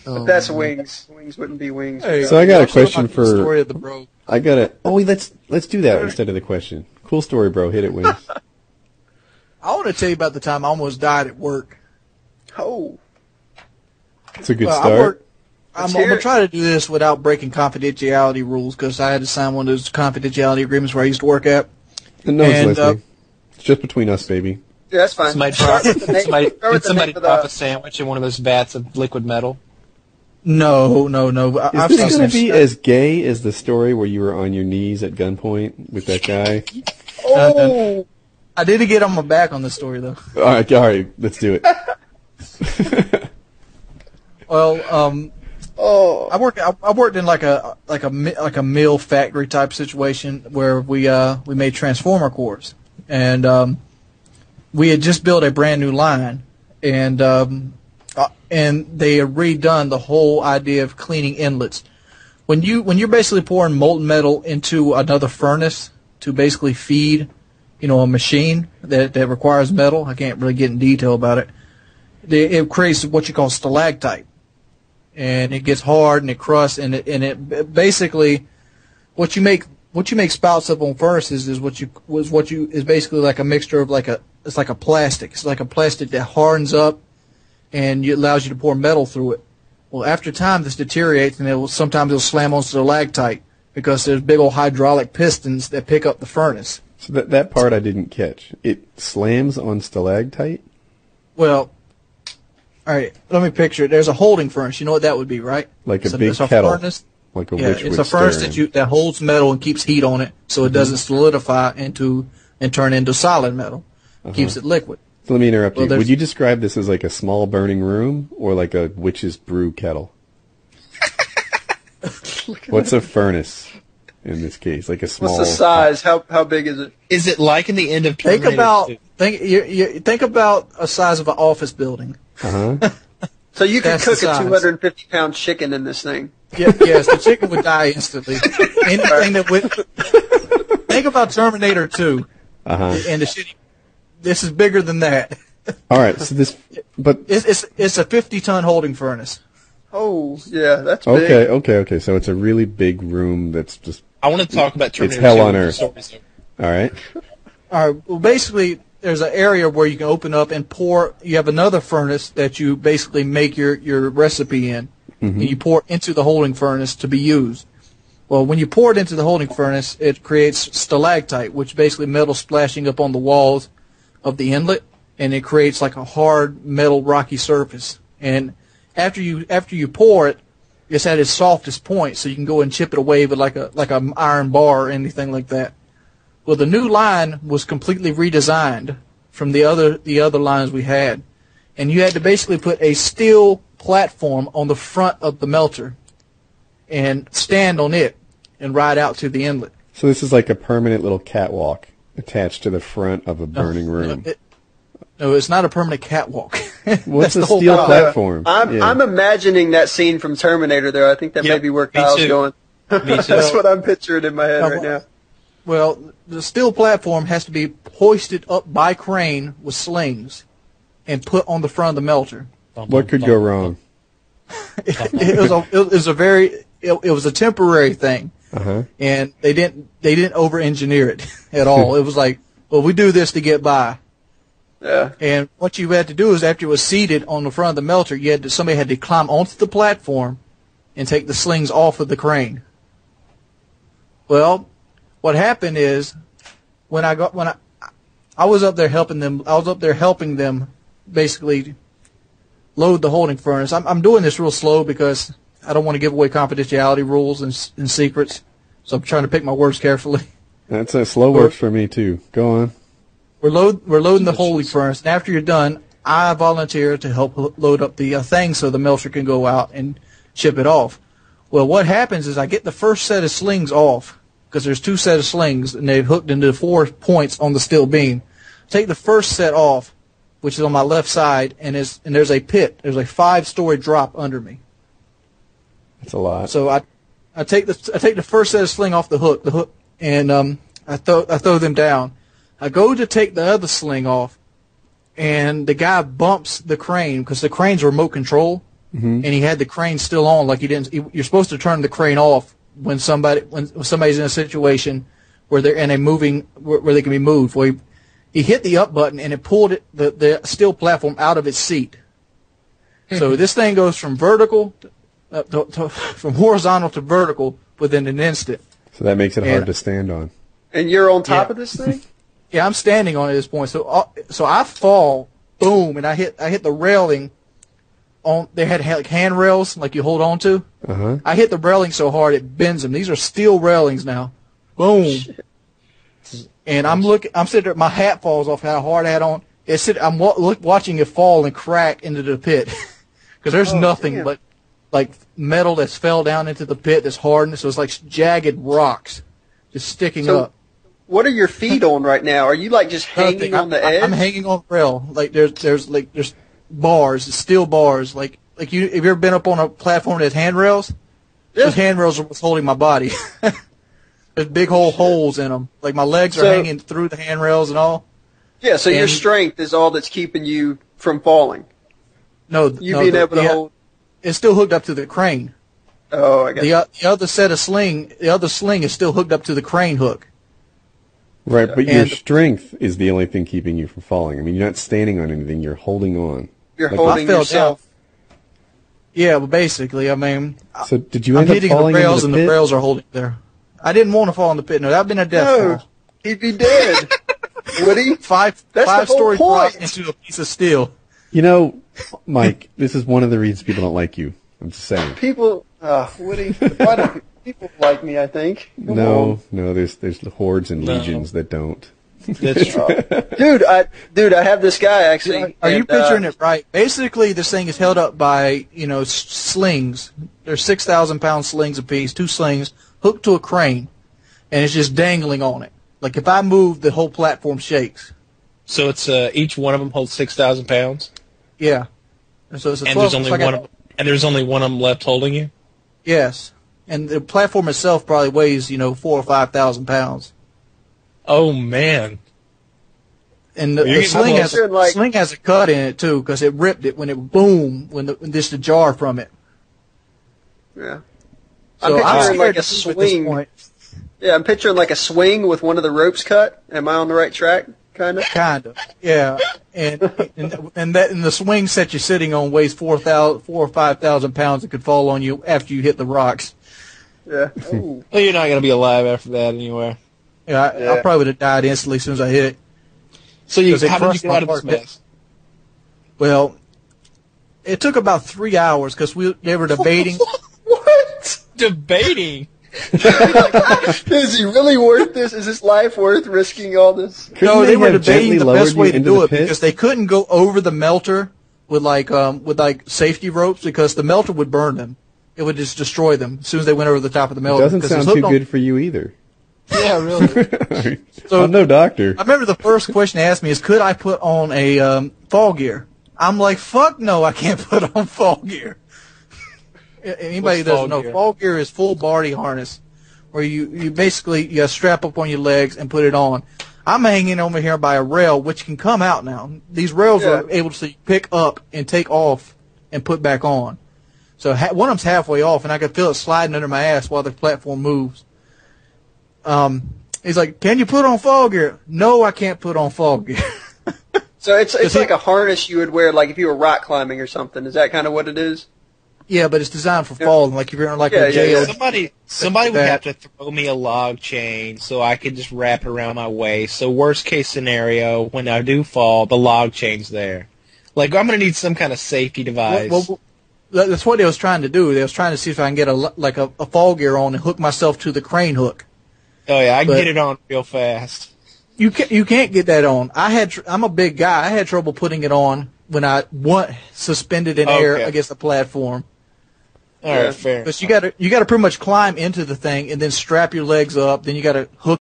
But that's Wings. Wings wouldn't be Wings. Hey, So I got a question for. Story of the bro. I got a. Oh, let's do that instead of the question. Cool story, bro. Hit it, Wings. I want to tell you about the time I almost died at work. Oh. It's a good start. I'm going to try to do this without breaking confidentiality rules because I had to sign one of those confidentiality agreements where I used to work at. And no one's listening. It's just between us, baby. Yeah, that's fine. Did somebody drop a sandwich in one of those vats of liquid metal? No. Is this going to be as gay as the story where you were on your knees at gunpoint with that guy? Oh! I didn't get on my back on the story, though. All right, let's do it. Well, I worked in like a mill factory type situation where we made transformer cores, and we had just built a brand new line, and they had redone the whole idea of cleaning inlets. When you're basically pouring molten metal into another furnace to basically feed, a machine that requires metal, I can't really get in detail about it. It creates what you call stalactite. And it gets hard and it crusts and it basically what you make spouts up on furnaces is basically like a mixture of it's like a plastic. It's like a plastic that hardens up and it allows you to pour metal through it. Well, after time this deteriorates and sometimes it'll slam on stalactite because there's big old hydraulic pistons that pick up the furnace. So that part I didn't catch. It slams on stalactite? Well, all right, let me picture it. There's a holding furnace. You know what that would be, right? Like a big kettle. Furnace. Like a it's a furnace that holds metal and keeps heat on it so it doesn't solidify and turn into solid metal. Keeps it liquid. So let me interrupt you. Would you describe this as like a small burning room or like a witch's brew kettle? What's a furnace in this case? Like a small... What's the size? How big is it? Is it like in the end of Terminator? Think about a size of an office building. Uh-huh. So you could cook a 250-pound chicken in this thing. Yes, the chicken would die instantly. Anything that would... Think about Terminator 2. Uh-huh. And this is bigger than that. All right, so this... But it's a 50-ton holding furnace. Oh, yeah, that's big. Okay. So it's a really big room that's just... I want to talk about Terminator 2. It's hell on earth. All right. All right, well, basically... There's an area where you can open up and pour. You have another furnace that you basically make your recipe in, and you pour into the holding furnace to be used. Well, when you pour it into the holding furnace, it creates stalactite, which is basically metal splashing up on the walls of the inlet, and it creates like a hard metal rocky surface. And after you pour it, it's at its softest point, so you can go and chip it away with like a iron bar or anything like that. Well, the new line was completely redesigned from the other lines we had, and you had to basically put a steel platform on the front of the melter and stand on it and ride out to the inlet. So this is like a permanent little catwalk attached to the front of a burning room. No, it's not a permanent catwalk. What's a steel platform? I'm imagining that scene from Terminator there. I think that may be where Kyle's going. Me too. That's what I'm picturing in my head right now. Well, the steel platform has to be hoisted up by crane with slings and put on the front of the melter. What could go wrong? It was a temporary thing, and they didn't over-engineer it at all. It was like, well, we do this to get by. Yeah. And what you had to do is after it was seated on the front of the melter, somebody had to climb onto the platform and take the slings off of the crane. Well, what happened is when I was up there helping them basically load the holding furnace. I'm doing this real slow because I don't want to give away confidentiality rules and secrets, so I'm trying to pick my words carefully. That's a slow works for me too. Go on. We're loading the holding furnace, and after you're done, I volunteer to help load up the thing so the melter can go out and ship it off. Well, what happens is I get the first set of slings off, because there's two sets of slings, and they've hooked into 4 points on the steel beam. Take the first set off, which is on my left side, and there's a pit. There's a 5-story drop under me. That's a lot. So I take the first set of sling off the hook, and I throw them down. I go to take the other sling off, and the guy bumps the crane because the crane's remote control, and he had the crane still on. Like you're supposed to turn the crane off when somebody's in a situation where they're in a moving where they can be moved. Well, he hit the up button and it pulled the steel platform out of its seat. So this thing goes from vertical from horizontal to vertical within an instant. So that makes it hard to stand on. And you're on top of this thing? Yeah, I'm standing on it at this point. So I fall, boom, and I hit the railing. They had like handrails like you hold on to. Uh-huh. I hit the railing so hard it bends them. These are steel railings now. Boom. Shit. And I'm sitting there. My hat falls off. How hard I had on. I'm watching it fall and crack into the pit because there's nothing but like metal that's fell down into the pit that's hardened. So it's like jagged rocks just sticking up. What are your feet on right now? Are you like just hanging on the edge? I'm hanging on the rail. Like there's bars, steel bars. Like have you ever been up on a platform that has handrails? Yeah. Those handrails are what's holding my body. There's big holes in them. Like my legs are hanging through the handrails and all. Yeah, so your strength is all that's keeping you from falling. Being able to hold. It's still hooked up to the crane. Oh, I got the other sling is still hooked up to the crane hook. Right, but your strength is the only thing keeping you from falling. I mean, you're not standing on anything; you're holding on. You're holding yourself. Down. Yeah, but basically, I mean, so did you end up falling the rails, into the and pit? The rails are holding there. I didn't want to fall in the pit. No, that'd been a death fall. He'd be dead. Would he? Five stories right into a piece of steel. You know, Mike, this is one of the reasons people don't like you. I'm just saying. People, Woody, why don't people like me? I think. No, there's hordes and legions that don't. That's true. Dude, I have this guy actually. Are you picturing it right? Basically, this thing is held up by slings. They're 6,000-pound slings apiece, 2 slings hooked to a crane, and it's just dangling on it. Like if I move, the whole platform shakes. So it's each one of them holds 6,000 pounds. Yeah. And so it's there's only one of them left holding you. Yes, and the platform itself probably weighs 4,000 or 5,000 pounds. Oh man! And the sling has a cut in it too because it ripped it when just a jar from it. Yeah. So I'm picturing like a swing. Yeah, I'm picturing like a swing with one of the ropes cut. Am I on the right track? Kind of. Yeah. And the swing set you're sitting on weighs 4,000 or 5,000 pounds. It could fall on you after you hit the rocks. Yeah. Well, you're not gonna be alive after that anyway. Yeah, I probably would have died instantly as soon as I hit it. So how did you get out of this mess? Well, it took about 3 hours because they were debating. What? Debating? Is he really worth this? Is his life worth risking all this? No, they were debating the best way to do it because they couldn't go over the melter with safety ropes because the melter would burn them. It would just destroy them as soon as they went over the top of the melter. It doesn't sound too good for you either. Yeah, really. So, I'm no doctor. I remember the first question they asked me is, could I put on a fall gear? I'm like, fuck no, I can't put on fall gear. Anybody that doesn't know, fall gear is full body harness, where you basically strap up on your legs and put it on. I'm hanging over here by a rail, which can come out now. These rails are able to pick up and take off and put back on. So one of them's halfway off, and I could feel it sliding under my ass while the platform moves. He's like, can you put on fall gear? No, I can't put on fall gear. So it's like a harness you would wear like if you were rock climbing or something. Is that kind of what it is? Yeah, but it's designed for falling. Like if you're in a jail. Somebody would have to throw me a log chain so I could just wrap it around my waist. So worst case scenario, when I do fall, the log chain's there. Like I'm going to need some kind of safety device. Well, that's what they was trying to do. They was trying to see if I can get a fall gear on and hook myself to the crane hook. Oh yeah, I can get it on real fast. You can't get that on. I'm a big guy. I had trouble putting it on when I suspended in air against the platform. All right, fair. Because you got to pretty much climb into the thing and then strap your legs up. Then you got to hook